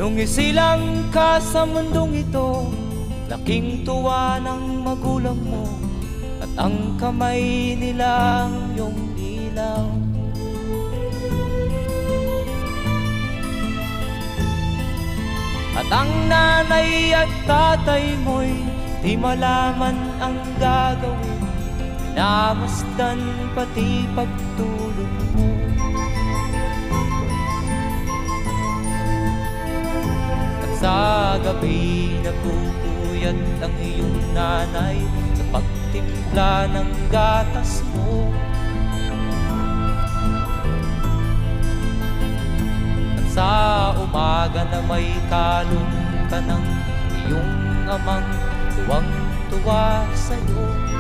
Nung isilang ka sa mundong ito, laking tuwa ng magulang mo, at ang kamay nila ang iyong ilaw. At ang nanay at tatay mo'y di malaman ang gagawin, minamasdan pati pagtulog mo. At sa gabi nagpupuyat ang iyong nanay sa pagtimpla ng gatas mo. Sa umaga na may kalong ka ng iyong amang tuwang-tuwa sa'yo.